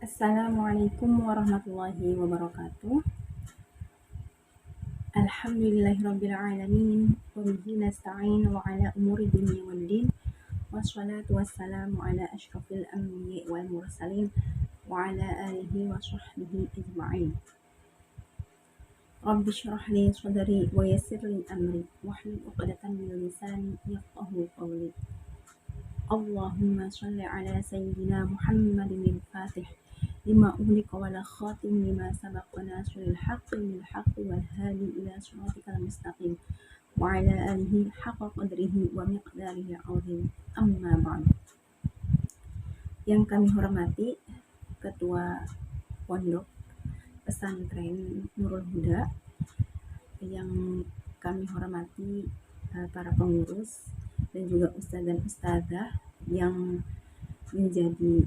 Assalamualaikum warahmatullahi wabarakatuh. Alhamdulillahirabbil alamin wa bihi nasta'in wa ala umuri dunya waddin wassalatu wassalamu ala asyrafil anbiya'i wal mursalin wa ala alihi wa sahbihi ajma'in. Rabbi shrah li sadri wa yassir li amri wahlul 'uqdatam min lisani yafqahu qawli. Allahumma shalli ala sayyidina Muhammadin al-Fatih lima ughliqa wal khatim lima sabaq wa nasril haqqi bil haqqi wal hadi ila siratikal mustaqim wa ala alihi haqqa qadrihi wa miqdarihi azim. Amma ba'd. Yang kami hormati Ketua Pondok Pesantren Nurul Huda, yang kami hormati para pengurus dan juga ustadz dan ustadzah yang menjadi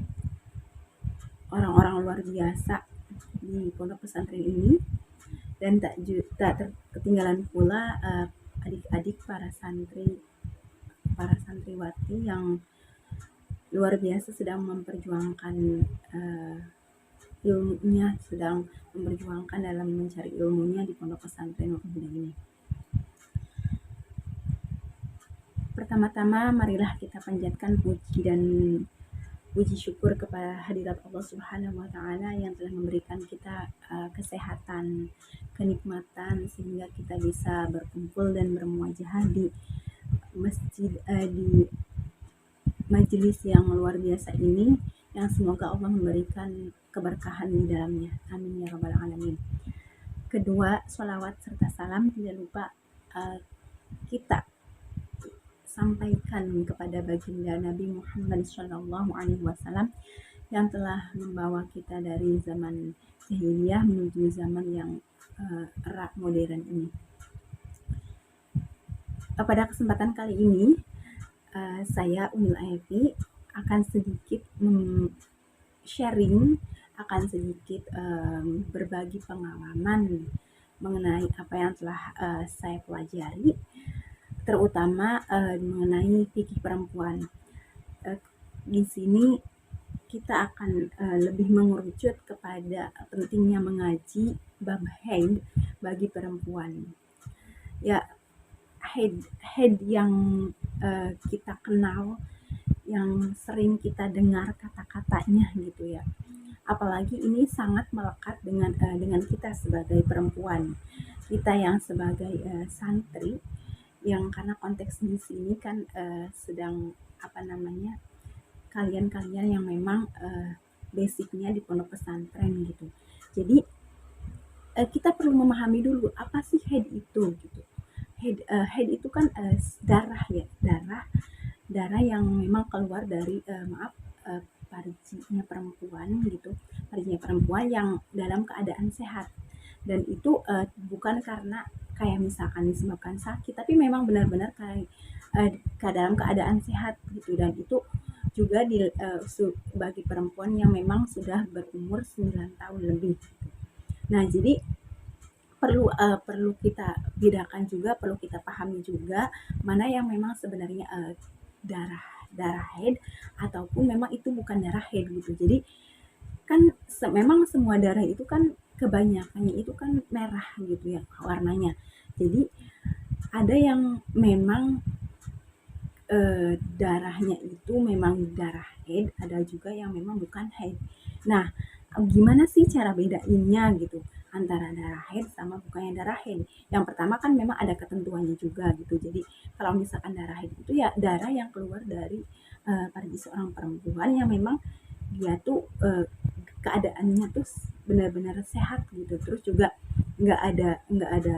orang-orang luar biasa di pondok pesantren ini, dan tak ketinggalan pula adik-adik para santriwati yang luar biasa sedang memperjuangkan ilmunya, sedang memperjuangkan dalam mencari ilmunya di pondok pesantren Nurul Huda ini. Pertama-tama marilah kita panjatkan puji syukur kepada hadirat Allah Subhanahu wa taala yang telah memberikan kita kesehatan, kenikmatan sehingga kita bisa berkumpul dan bermuajahah di masjid di majelis yang luar biasa ini, yang semoga Allah memberikan keberkahan di dalamnya. Amin ya rabbal alamin. Kedua, sholawat serta salam tidak lupa kita sampaikan kepada baginda Nabi Muhammad SAW yang telah membawa kita dari zaman jahiliyah menuju zaman yang era modern ini. Pada kesempatan kali ini saya Umil Aefi akan sedikit sharing, akan sedikit berbagi pengalaman mengenai apa yang telah saya pelajari, terutama mengenai fikih perempuan. Di sini kita akan lebih mengerucut kepada pentingnya mengaji bab haid bagi perempuan. Ya, haid yang kita kenal, yang sering kita dengar kata-katanya gitu ya. Apalagi ini sangat melekat dengan kita sebagai perempuan, kita yang sebagai santri, yang karena konteks di sini kan sedang kalian yang memang basicnya di pondok pesantren gitu. Jadi kita perlu memahami dulu apa sih haid itu gitu. Haid itu kan darah ya, darah yang memang keluar dari parjinya perempuan gitu, parjinya perempuan yang dalam keadaan sehat, dan itu bukan karena kayak misalkan disebabkan sakit, tapi memang benar-benar kayak dalam keadaan sehat gitu, dan itu juga bagi perempuan yang memang sudah berumur 9 tahun lebih gitu. Nah, jadi perlu kita bedakan juga, perlu kita pahami juga mana yang memang sebenarnya darah haid ataupun memang itu bukan darah haid gitu. Jadi kan memang semua darah itu kan kebanyakannya itu kan merah gitu ya warnanya. Jadi ada yang memang darahnya itu memang darah haid, ada juga yang memang bukan haid. Nah, gimana sih cara bedainnya gitu antara darah haid sama bukannya darah haid? Yang pertama kan memang ada ketentuannya juga gitu. Jadi kalau misalkan darah haid itu ya darah yang keluar dari parji seorang perempuan yang memang dia tuh keadaannya tuh benar-benar sehat gitu. Terus juga nggak ada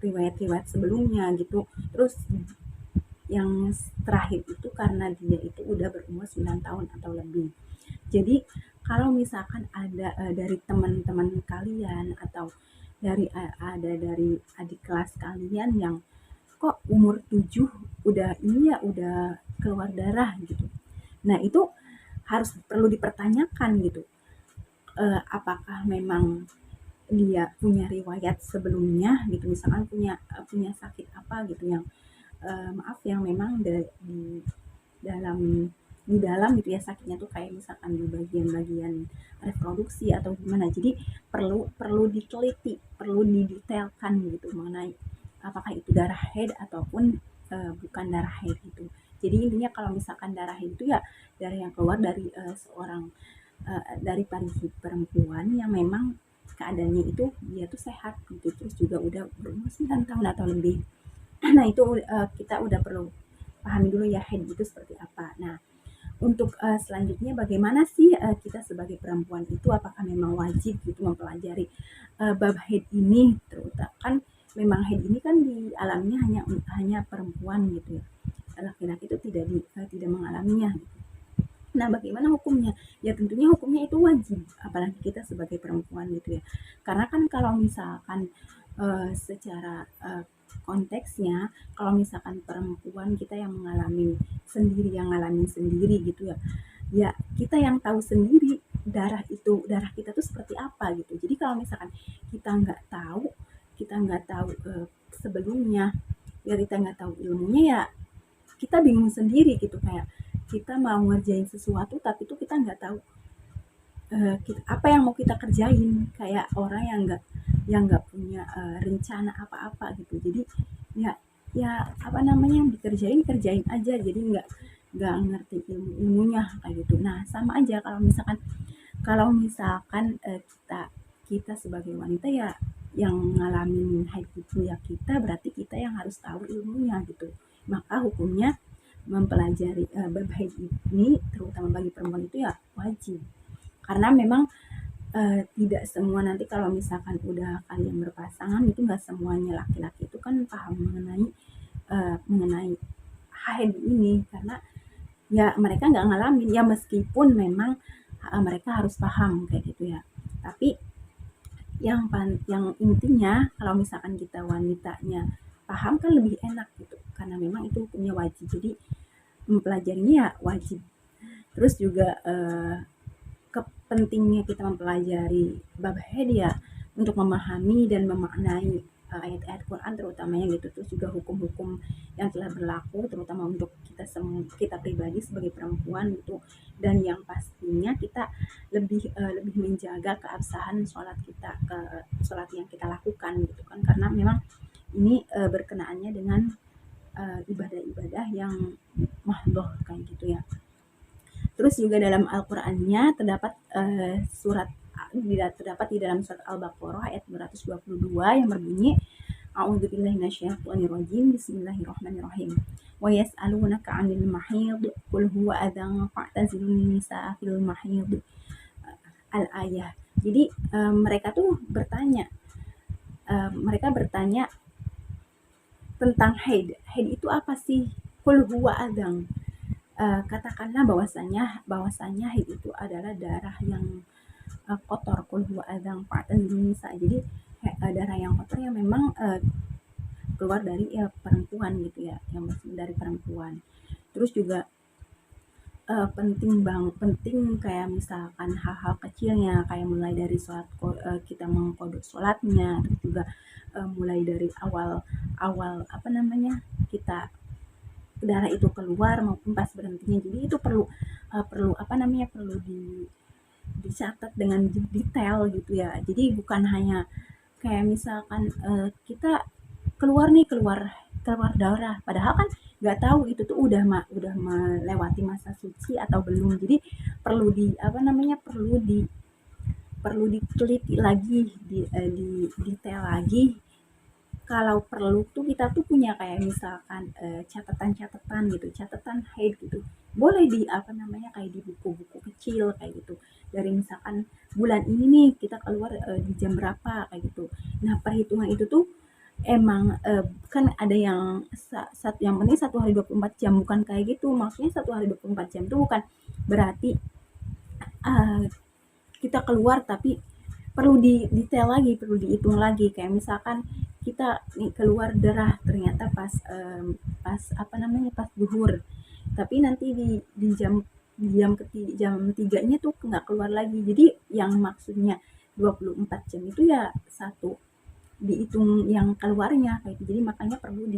riwayat-riwayat sebelumnya gitu. Terus yang terakhir itu karena dia itu udah berumur 9 tahun atau lebih. Jadi kalau misalkan ada dari teman-teman kalian atau dari adik kelas kalian yang kok umur 7 udah ini ya udah keluar darah gitu. Nah, itu harus perlu dipertanyakan gitu. Apakah memang dia punya riwayat sebelumnya gitu, misalkan punya sakit apa gitu yang maaf yang memang di dalam di dalam gitu ya, sakitnya tuh kayak misalkan di bagian-bagian reproduksi atau gimana. Jadi perlu perlu diteliti, perlu didetailkan gitu mengenai apakah itu darah haid ataupun bukan darah haid gitu. Jadi intinya kalau misalkan darah haid itu ya darah yang keluar dari seorang dari perempuan yang memang keadaannya itu dia tuh sehat gitu, terus juga udah berumur 9 tahun atau lebih. Nah itu kita udah perlu pahami dulu ya haid itu seperti apa. Nah untuk selanjutnya bagaimana sih kita sebagai perempuan itu apakah memang wajib gitu mempelajari bab haid ini, terutama kan memang haid ini kan dialaminya hanya hanya perempuan gitu ya, laki-laki itu tidak mengalaminya. Nah, bagaimana hukumnya? Ya tentunya hukumnya itu wajib, apalagi kita sebagai perempuan gitu ya. Karena kan kalau misalkan secara konteksnya, kalau misalkan perempuan kita yang mengalami sendiri, yang ngalamin sendiri gitu ya, ya kita yang tahu sendiri darah kita tuh seperti apa gitu. Jadi kalau misalkan kita nggak tahu sebelumnya, ya kita nggak tahu ilmunya ya kita bingung sendiri gitu, kayak kita mau ngerjain sesuatu tapi tuh kita nggak tahu apa yang mau kita kerjain, kayak orang yang nggak punya rencana apa-apa gitu. Jadi ya ya apa namanya yang dikerjain kerjain aja, jadi nggak ngerti ilmunya kayak gitu. Nah sama aja kalau misalkan kita kita sebagai wanita ya yang ngalamin haid itu ya kita, berarti kita yang harus tahu ilmunya gitu. Maka hukumnya mempelajari bab haid ini terutama bagi perempuan itu ya wajib. Karena memang tidak semua nanti kalau misalkan udah kalian berpasangan itu nggak semuanya laki-laki itu kan paham mengenai haid ini, karena ya mereka nggak ngalamin ya, meskipun memang mereka harus paham kayak gitu ya. Tapi yang intinya kalau misalkan kita wanitanya paham kan lebih enak gitu, karena memang itu hukumnya wajib, jadi mempelajarinya ya wajib. Terus juga pentingnya kita mempelajari bab haid ya untuk memahami dan memaknai ayat-ayat Quran terutamanya gitu, terus juga hukum-hukum yang telah berlaku terutama untuk kita pribadi sebagai perempuan gitu, dan yang pastinya kita lebih menjaga keabsahan sholat kita, ke sholat yang kita lakukan gitu kan, karena memang ini berkenaannya dengan ibadah-ibadah yang mahdoh kayak gitu ya. Terus juga dalam Al-Qur'annya terdapat di dalam surat Al-Baqarah ayat 222 yang berbunyi A'udzubillahi minasyaitonirrajim. Bismillahirrahmanirrahim. Wa yas'alunaka 'anil mahid qul huwa adzan fa'tazilun nisaa fil mahid. Al-ayah. Jadi mereka tuh bertanya tentang haid. Haid itu apa sih? Qul huwa adzan. Katakanlah bahwasanya haid itu adalah darah yang kotor. Qul huwa adzan fa'tazilun nisaa. Jadi darah yang kotor yang memang keluar dari perempuan gitu ya, yang dari perempuan. Terus juga penting kayak misalkan hal-hal kecilnya, kayak mulai dari kita mengkodok sholatnya, terus juga mulai dari awal apa namanya kita darah itu keluar maupun pas berhentinya. Jadi itu perlu apa namanya perlu dicatat dengan detail gitu ya. Jadi bukan hanya kayak misalkan kita keluar keluar darah, padahal kan nggak tahu itu tuh udah melewati masa suci atau belum. Jadi perlu di apa namanya perlu diteliti lagi, di detail lagi. Kalau perlu tuh kita tuh punya kayak misalkan catatan-catatan gitu, catatan haid gitu. Boleh di apa namanya kayak di buku-buku kecil kayak gitu. Dari misalkan bulan ini nih kita keluar di jam berapa kayak gitu. Nah, perhitungan itu tuh emang kan ada yang yang penting 1 hari 24 jam, bukan kayak gitu. Maksudnya 1 hari 24 jam itu bukan berarti uh, kita keluar, tapi perlu di detail lagi, perlu dihitung lagi. Kayak misalkan kita nih keluar darah ternyata pas apa namanya pas zuhur, tapi nanti di jam tiganya tuh nggak keluar lagi. Jadi yang maksudnya 24 jam itu ya satu dihitung yang keluarnya kayak gitu. Jadi makanya perlu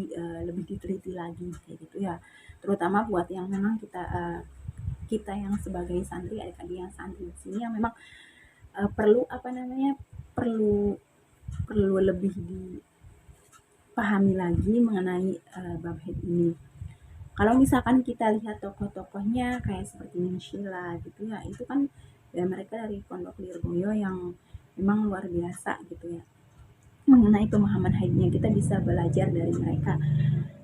lebih diteliti lagi kayak gitu ya. Terutama buat yang memang kita kita yang sebagai santri, adik-adik yang santri di sini yang memang perlu perlu perlu lebih dipahami lagi mengenai bab haid ini. Kalau misalkan kita lihat tokoh-tokohnya kayak seperti Nishila gitu ya, itu kan ya mereka dari Pondok Lirboyo yang memang luar biasa gitu ya. Mengenai pemahaman haidnya kita bisa belajar dari mereka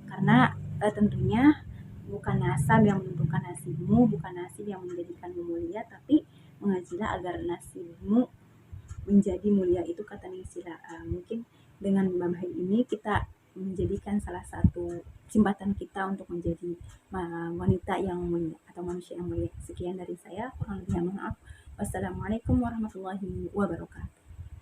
karena tentunya bukan nasab yang menentukan nasibmu, bukan nasib yang menjadikanmu mulia, tapi mengajilah agar nasibmu menjadi mulia, itu kata Nisila. Mungkin dengan bab ini kita menjadikan salah satu jembatan kita untuk menjadi wanita yang mulia atau manusia yang mulia. Sekian dari saya, kurang lebihnya maaf. Wassalamualaikum warahmatullahi wabarakatuh.